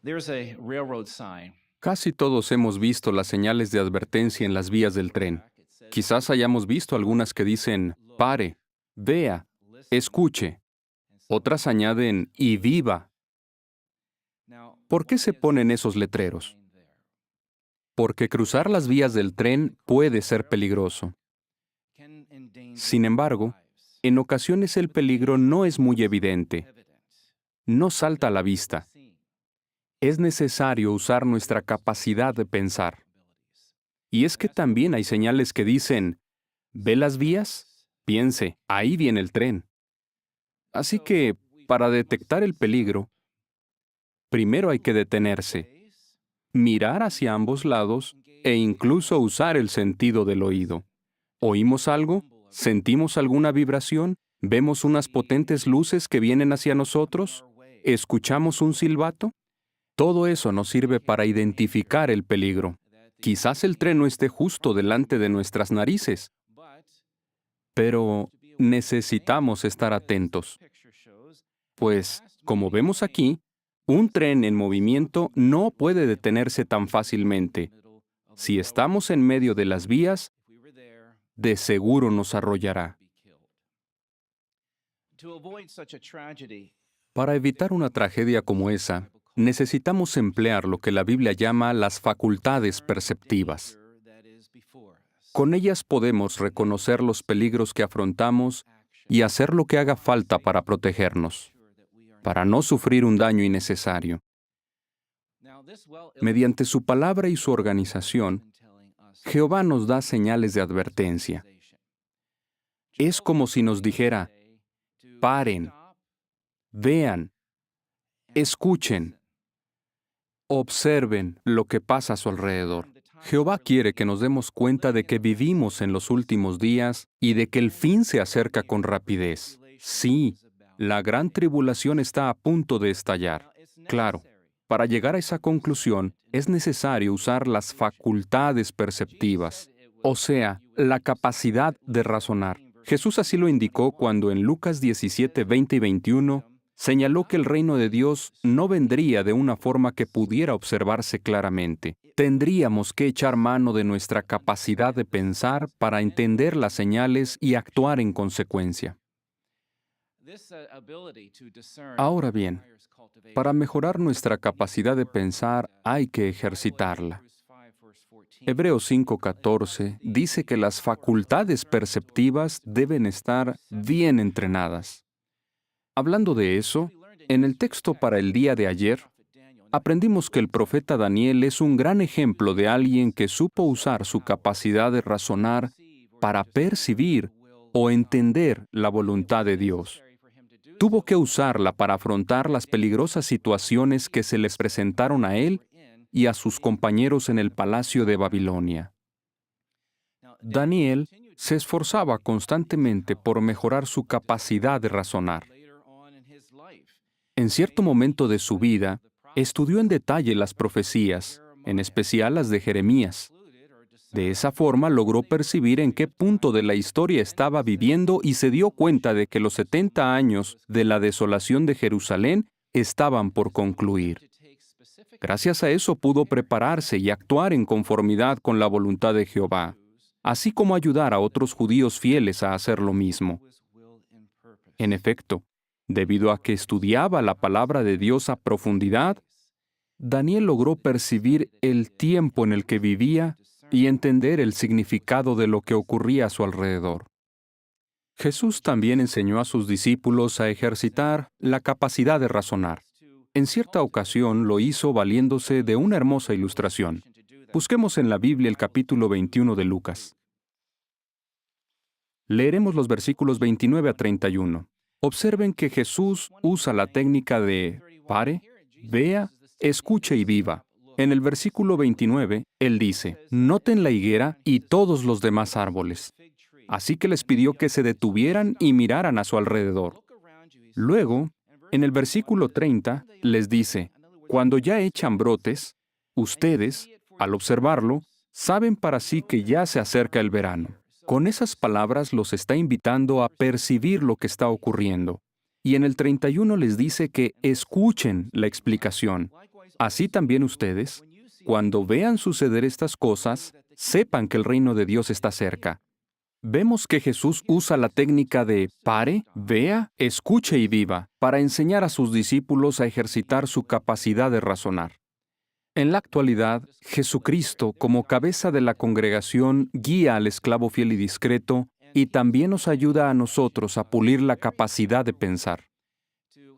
There's a railroad sign. Casi todos hemos visto las señales de advertencia en las vías del tren. Quizás hayamos visto algunas que dicen, pare, vea, escuche. Otras añaden, y viva. ¿Por qué se ponen esos letreros? Porque cruzar las vías del tren puede ser peligroso. Sin embargo, en ocasiones el peligro no es muy evidente, no salta a la vista. Es necesario usar nuestra capacidad de pensar. Y es que también hay señales que dicen, ¿ve las vías? Piense, ahí viene el tren. Así que, para detectar el peligro, primero hay que detenerse, mirar hacia ambos lados e incluso usar el sentido del oído. ¿Oímos algo? ¿Sentimos alguna vibración? ¿Vemos unas potentes luces que vienen hacia nosotros? ¿Escuchamos un silbato? Todo eso nos sirve para identificar el peligro. Quizás el tren no esté justo delante de nuestras narices, pero necesitamos estar atentos, pues, como vemos aquí, un tren en movimiento no puede detenerse tan fácilmente. Si estamos en medio de las vías, de seguro nos arrollará. Para evitar una tragedia como esa, necesitamos emplear lo que la Biblia llama las facultades perceptivas. Con ellas podemos reconocer los peligros que afrontamos y hacer lo que haga falta para protegernos, para no sufrir un daño innecesario. Mediante su palabra y su organización, Jehová nos da señales de advertencia. Es como si nos dijera, paren, vean, escuchen, observen lo que pasa a su alrededor. Jehová quiere que nos demos cuenta de que vivimos en los últimos días y de que el fin se acerca con rapidez. Sí, la gran tribulación está a punto de estallar. Claro, para llegar a esa conclusión es necesario usar las facultades perceptivas, o sea, la capacidad de razonar. Jesús así lo indicó cuando en Lucas 17, 20 y 21 señaló que el reino de Dios no vendría de una forma que pudiera observarse claramente. Tendríamos que echar mano de nuestra capacidad de pensar para entender las señales y actuar en consecuencia. Ahora bien, para mejorar nuestra capacidad de pensar hay que ejercitarla. Hebreos 5:14 dice que las facultades perceptivas deben estar bien entrenadas. Hablando de eso, en el texto para el día de ayer, aprendimos que el profeta Daniel es un gran ejemplo de alguien que supo usar su capacidad de razonar para percibir o entender la voluntad de Dios. Tuvo que usarla para afrontar las peligrosas situaciones que se les presentaron a él y a sus compañeros en el palacio de Babilonia. Daniel se esforzaba constantemente por mejorar su capacidad de razonar. En cierto momento de su vida, estudió en detalle las profecías, en especial las de Jeremías. De esa forma logró percibir en qué punto de la historia estaba viviendo y se dio cuenta de que los 70 años de la desolación de Jerusalén estaban por concluir. Gracias a eso pudo prepararse y actuar en conformidad con la voluntad de Jehová, así como ayudar a otros judíos fieles a hacer lo mismo. En efecto, debido a que estudiaba la palabra de Dios a profundidad, Daniel logró percibir el tiempo en el que vivía y entender el significado de lo que ocurría a su alrededor. Jesús también enseñó a sus discípulos a ejercitar la capacidad de razonar. En cierta ocasión lo hizo valiéndose de una hermosa ilustración. Busquemos en la Biblia el capítulo 21 de Lucas. Leeremos los versículos 29 a 31. Observen que Jesús usa la técnica de pare, vea, escuche y viva. En el versículo 29, Él dice, noten la higuera y todos los demás árboles. Así que les pidió que se detuvieran y miraran a su alrededor. Luego, en el versículo 30, les dice, cuando ya echan brotes, ustedes, al observarlo, saben para sí que ya se acerca el verano. Con esas palabras los está invitando a percibir lo que está ocurriendo. Y en el 31 les dice que escuchen la explicación. Así también ustedes, cuando vean suceder estas cosas, sepan que el reino de Dios está cerca. Vemos que Jesús usa la técnica de pare, vea, escuche y viva para enseñar a sus discípulos a ejercitar su capacidad de razonar. En la actualidad, Jesucristo, como cabeza de la congregación, guía al esclavo fiel y discreto y también nos ayuda a nosotros a pulir la capacidad de pensar.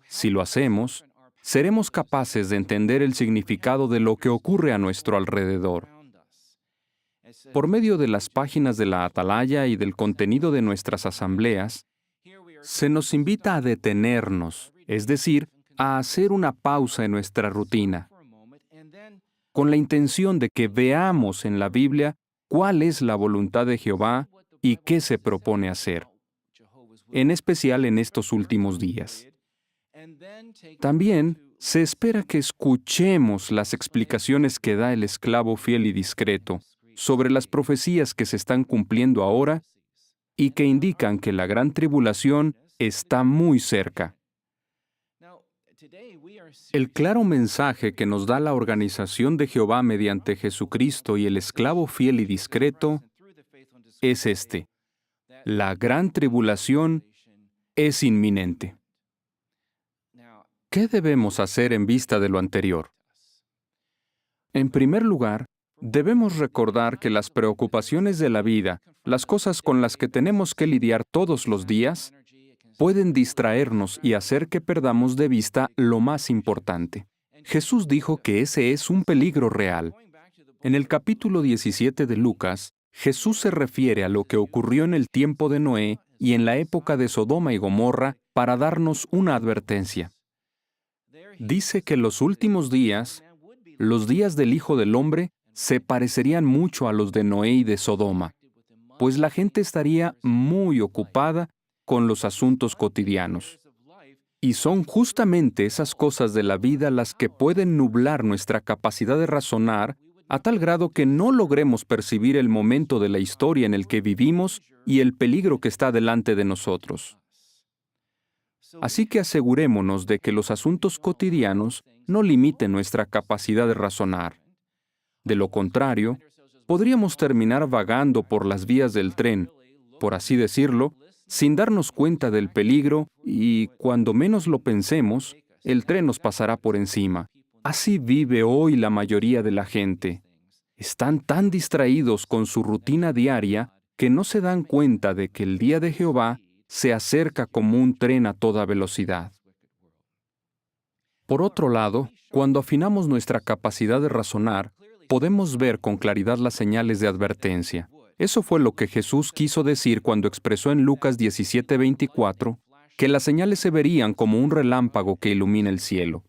Si lo hacemos, seremos capaces de entender el significado de lo que ocurre a nuestro alrededor. Por medio de las páginas de la Atalaya y del contenido de nuestras asambleas, se nos invita a detenernos, es decir, a hacer una pausa en nuestra rutina, con la intención de que veamos en la Biblia cuál es la voluntad de Jehová y qué se propone hacer, en especial en estos últimos días. También se espera que escuchemos las explicaciones que da el esclavo fiel y discreto sobre las profecías que se están cumpliendo ahora y que indican que la gran tribulación está muy cerca. El claro mensaje que nos da la organización de Jehová mediante Jesucristo y el esclavo fiel y discreto es este: la gran tribulación es inminente. ¿Qué debemos hacer en vista de lo anterior? En primer lugar, debemos recordar que las preocupaciones de la vida, las cosas con las que tenemos que lidiar todos los días, pueden distraernos y hacer que perdamos de vista lo más importante. Jesús dijo que ese es un peligro real. En el capítulo 17 de Lucas, Jesús se refiere a lo que ocurrió en el tiempo de Noé y en la época de Sodoma y Gomorra para darnos una advertencia. Dice que los últimos días, los días del Hijo del Hombre, se parecerían mucho a los de Noé y de Sodoma, pues la gente estaría muy ocupada con los asuntos cotidianos. Y son justamente esas cosas de la vida las que pueden nublar nuestra capacidad de razonar a tal grado que no logremos percibir el momento de la historia en el que vivimos y el peligro que está delante de nosotros. Así que asegurémonos de que los asuntos cotidianos no limiten nuestra capacidad de razonar. De lo contrario, podríamos terminar vagando por las vías del tren, por así decirlo, sin darnos cuenta del peligro y, cuando menos lo pensemos, el tren nos pasará por encima. Así vive hoy la mayoría de la gente. Están tan distraídos con su rutina diaria que no se dan cuenta de que el día de Jehová se acerca como un tren a toda velocidad. Por otro lado, cuando afinamos nuestra capacidad de razonar, podemos ver con claridad las señales de advertencia. Eso fue lo que Jesús quiso decir cuando expresó en Lucas 17:24 que las señales se verían como un relámpago que ilumina el cielo.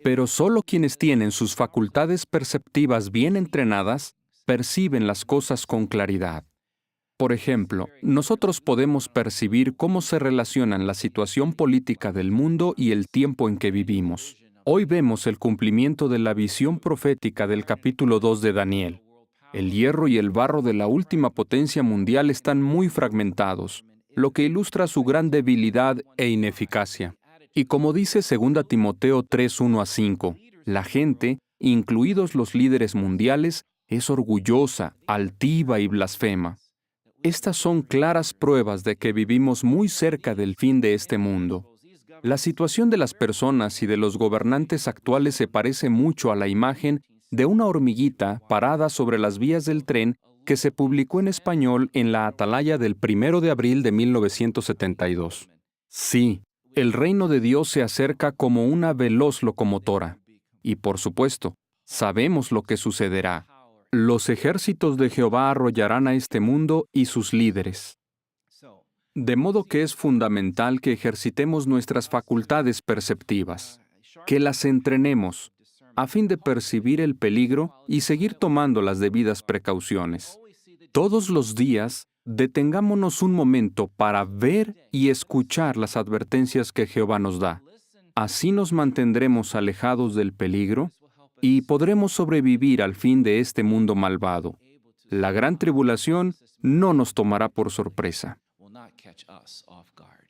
Pero solo quienes tienen sus facultades perceptivas bien entrenadas perciben las cosas con claridad. Por ejemplo, nosotros podemos percibir cómo se relacionan la situación política del mundo y el tiempo en que vivimos. Hoy vemos el cumplimiento de la visión profética del capítulo 2 de Daniel. El hierro y el barro de la última potencia mundial están muy fragmentados, lo que ilustra su gran debilidad e ineficacia. Y como dice 2 Timoteo 3:1-5, la gente, incluidos los líderes mundiales, es orgullosa, altiva y blasfema. Estas son claras pruebas de que vivimos muy cerca del fin de este mundo. La situación de las personas y de los gobernantes actuales se parece mucho a la imagen de una hormiguita parada sobre las vías del tren que se publicó en español en la Atalaya del 1 de abril de 1972. Sí, el reino de Dios se acerca como una veloz locomotora. Y por supuesto, sabemos lo que sucederá. Los ejércitos de Jehová arrollarán a este mundo y sus líderes. De modo que es fundamental que ejercitemos nuestras facultades perceptivas, que las entrenemos, a fin de percibir el peligro y seguir tomando las debidas precauciones. Todos los días, detengámonos un momento para ver y escuchar las advertencias que Jehová nos da. Así nos mantendremos alejados del peligro y podremos sobrevivir al fin de este mundo malvado. La gran tribulación no nos tomará por sorpresa. Will not catch us off guard.